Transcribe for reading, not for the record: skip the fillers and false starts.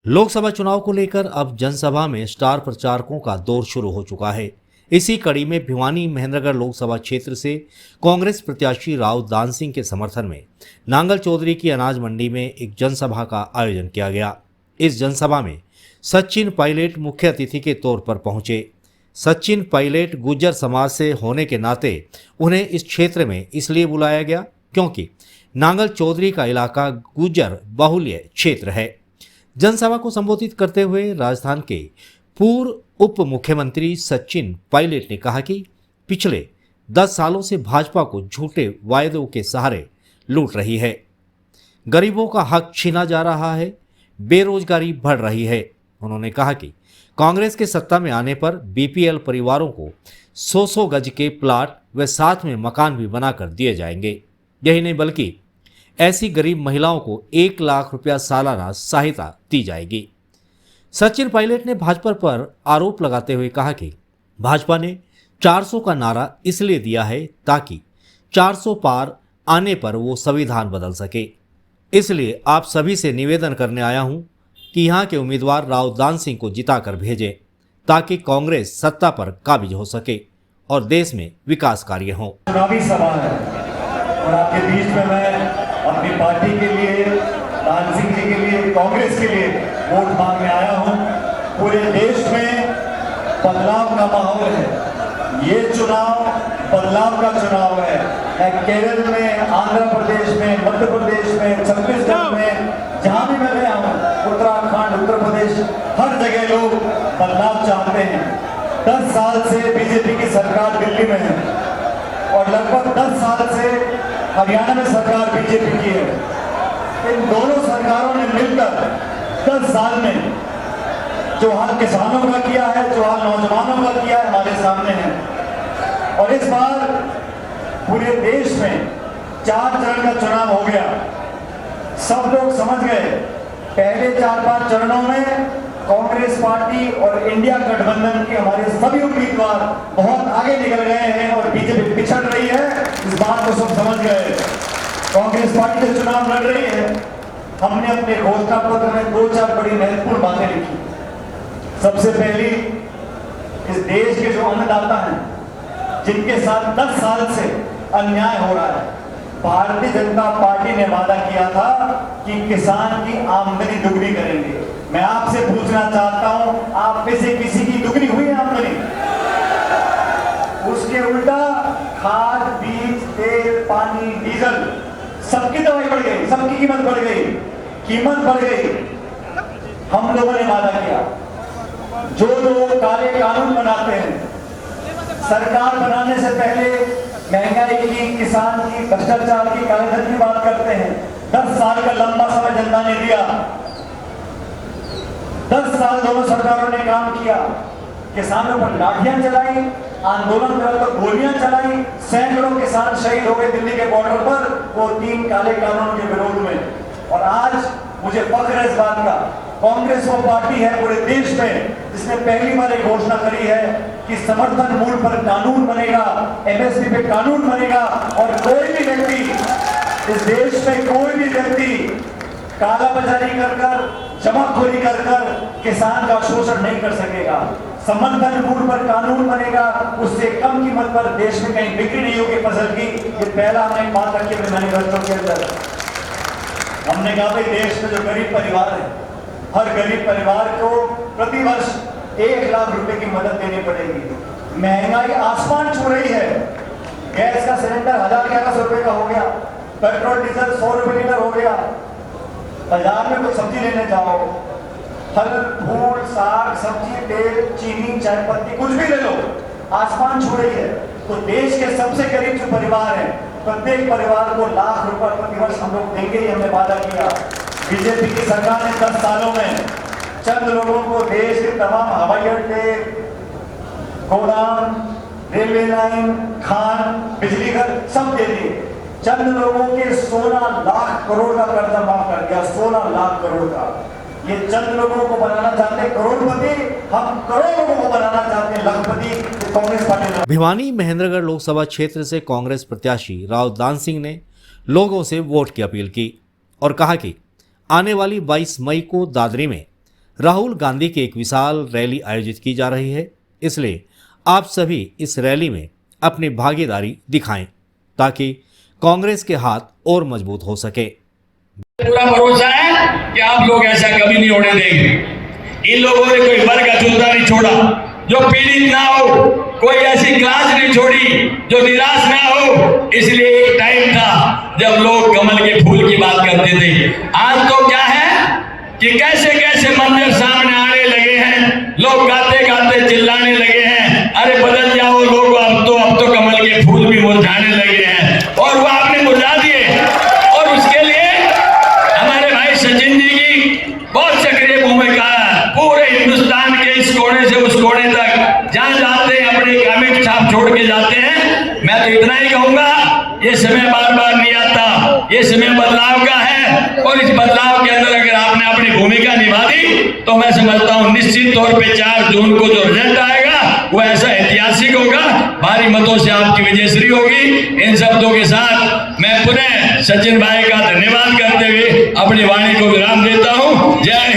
लोकसभा चुनाव को लेकर अब जनसभा में स्टार प्रचारकों का दौर शुरू हो चुका है। इसी कड़ी में भिवानी महेंद्रगढ़ लोकसभा क्षेत्र से कांग्रेस प्रत्याशी राव दान सिंह के समर्थन में नांगल चौधरी की अनाज मंडी में एक जनसभा का आयोजन किया गया। इस जनसभा में सचिन पायलट मुख्य अतिथि के तौर पर पहुंचे। सचिन पायलट गुर्जर समाज से होने के नाते उन्हें इस क्षेत्र में इसलिए बुलाया गया क्योंकि नांगल चौधरी का इलाका गुर्जर बाहुल्य क्षेत्र है। जनसभा को संबोधित करते हुए राजस्थान के पूर्व उप मुख्यमंत्री सचिन पायलट ने कहा कि पिछले 10 सालों से भाजपा को झूठे वायदों के सहारे लूट रही है, गरीबों का हक छीना जा रहा है, बेरोजगारी बढ़ रही है। उन्होंने कहा कि कांग्रेस के सत्ता में आने पर बीपीएल परिवारों को 100 गज के प्लाट व साथ में मकान भी बनाकर दिए जाएंगे। यही नहीं बल्कि ऐसी गरीब महिलाओं को 1 लाख रुपया सालाना सहायता दी जाएगी। सचिन पायलट ने भाजपा पर आरोप लगाते हुए कहा कि भाजपा ने 400 का नारा इसलिए दिया है ताकि 400 पार आने पर वो संविधान बदल सके। इसलिए आप सभी से निवेदन करने आया हूं कि यहां के उम्मीदवार राव दान सिंह को जिताकर भेजें ताकि कांग्रेस सत्ता पर काबिज हो सके और देश में विकास कार्य हो। चुनावी सभा है और आपके बीच में मैं अपनी पार्टी के लिए, दान सिंह जी के लिए, कांग्रेस के लिए वोट मांगने आया हूं। पूरे देश में बदलाव का माहौल है। ये चुनाव बदलाव का चुनाव है। मैं केरल में, आंध्र प्रदेश में, मध्य प्रदेश में, छत्तीसगढ़ में, जहां भी मैं गया हूं, उत्तराखंड, उत्तर प्रदेश, हर जगह लोग बदलाव चाहते हैं। 10 साल से बीजेपी की सरकार दिल्ली में है और लगभग 10 साल से हरियाणा में सरकार बीजेपी की है। इन दोनों सरकारों ने मिलकर 10 साल में जो हाल किसानों का किया है, जो हाल नौजवानों का किया है, हमारे सामने है। और इस बार पूरे देश में 4 चरण का चुनाव हो गया। सब लोग समझ गए पहले 4-5 चरणों में कांग्रेस पार्टी और इंडिया गठबंधन के हमारे सभी उम्मीदवार बहुत आगे निकल गए हैं और बीजेपी पिछड़ रही है। इस बात को सब समझ गए। कांग्रेस पार्टी जो चुनाव लड़ रही है, हमने अपने घोषणा पत्र में 2-4 बड़ी महत्वपूर्ण बातें लिखी। सबसे पहली, इस देश के जो अन्नदाता हैं, जिनके साथ 10 साल से अन्याय हो रहा है, भारतीय जनता पार्टी ने वादा किया था कि किसान की आमदनी दुगनी करेंगे। मैं आपसे पूछना चाहता हूं, आप में से किसी की दुगनी हुई है आमदनी? उसके उल्टा खाद, बीज, तेल, पानी, डीजल, सबकी दवाई बढ़ गई, सबकी कीमत बढ़ गई, कीमत बढ़ गई। हम लोगों ने वादा किया, जो लोग काले कानून बनाते हैं, सरकार बनाने से पहले महंगाई की, किसान की, भ्रष्टाचार की, कालेधन की बात करते हैं। 10 साल का लंबा समय जनता ने दिया। 10 साल दोनों सरकारों ने काम किया। किसानों पर लाठियां चलाई, आंदोलन करा तो गोलियां चलाई, सैकड़ों किसान शहीद हो गए दिल्ली के बॉर्डर पर, वो 3 काले कानूनों के विरोध में। और आज मुझे फख्र है इस बात का, कांग्रेस वो पार्टी है पूरे देश में जिसने पहली बार एक घोषणा करी है कि समर्थन मूल्य पर कानून बनेगा, एमएसपी पे कानून बनेगा और कोई भी व्यक्ति, इस देश में कोई भी व्यक्ति काला बाजारी कर जमाखोरी कर किसान का शोषण नहीं कर सकेगा। समर्थन मूल्य पर कानून बनेगा, उससे कम कीमत पर देश में कहीं बिक्री नहीं होगी फसल की। ये पहला हमने बात रखी अपने मैनिफेस्टो के अंदर। हमने कहा भाई देश में जो गरीब परिवार है, हर गरीब परिवार को प्रति वर्ष 1 लाख रुपए की मदद देनी पड़ेगी। महंगाई आसमान छू रही है। गैस का सिलेंडर 1000-1100 रुपए का हो गया, पेट्रोल डीजल 100 रुपए लीटर हो गया। बाजार में कुछ सब्जी लेने जाओ, फल फूल, साग सब्जी, तेल, चीनी, चाय पत्ती, कुछ भी ले लो, आसमान छू रही है। तो देश के सबसे गरीब जो परिवार है, प्रत्येक परिवार को 1 लाख रुपए प्रति वर्ष हम लोग देंगे, ये हमने वादा किया। बीजेपी की सरकार ने 10 सालों में चंद लोगों को देश के तमाम हवाई अड्डे, गोदाम, रेलवे लाइन, खान, बिजली घर सब दे दिए। चंद लोगों के 16 लाख करोड़ का कर्जा माफ कर दिया, 16 लाख करोड़ का। ये चंद लोगों को बनाना चाहते हैं करोड़पति, हम करोड़ों लोगों को बनाना चाहते हैं लखपति। कांग्रेस पार्टी। भिवानी महेंद्रगढ़ लोकसभा क्षेत्र से कांग्रेस प्रत्याशी राव दान सिंह ने लोगों से वोट की अपील की और कहा कि आने वाली 22 मई को दादरी में राहुल गांधी की एक विशाल रैली आयोजित की जा रही है, इसलिए आप सभी इस रैली में अपनी भागीदारी दिखाएं ताकि कांग्रेस के हाथ और मजबूत हो सके। पूरा भरोसा है कि आप लोग ऐसा कभी नहीं होने देंगे। इन लोगों ने कोई वर्ग अछूता नहीं छोड़ा जो पीड़ित ना हो, कोई ऐसी क्लास नहीं छोड़ी जो निराश ना हो। इसलिए एक टाइम था जब लोग कमल के फूल की बात करते थे। आज तो क्या है कि कैसे कैसे मंदिर सामने आने लगे हैं, लोग गाते गाते चिल्लाने लगे हैं, अरे बदल जाओ लोग, अब तो कमल के फूल भी मुरझाने लगे हैं, और वो आपने मुरझा दिए। और उसके लिए हमारे भाई सचिन जी की बहुत सक्रिय भूमिका है। पूरे हिंदुस्तान के इस कोने से उस कोने तक जहां जाते हैं अपने कमेंट छाप छोड़ के जाते हैं। मैं तो इतना ही कहूंगा, ये समय बार बार नहीं आता, ये समय बदलाव का है, और इस बदलाव के अंदर अगर आपने अपनी भूमिका निभा दी तो मैं समझता हूं निश्चित तौर पे 4 जून को जो रिजल्ट आएगा वो ऐसा ऐतिहासिक होगा, भारी मतों से आपकी विजयश्री होगी। इन शब्दों के साथ मैं पुनः सचिन भाई का धन्यवाद करते हुए अपनी वाणी को विराम देता हूं। जय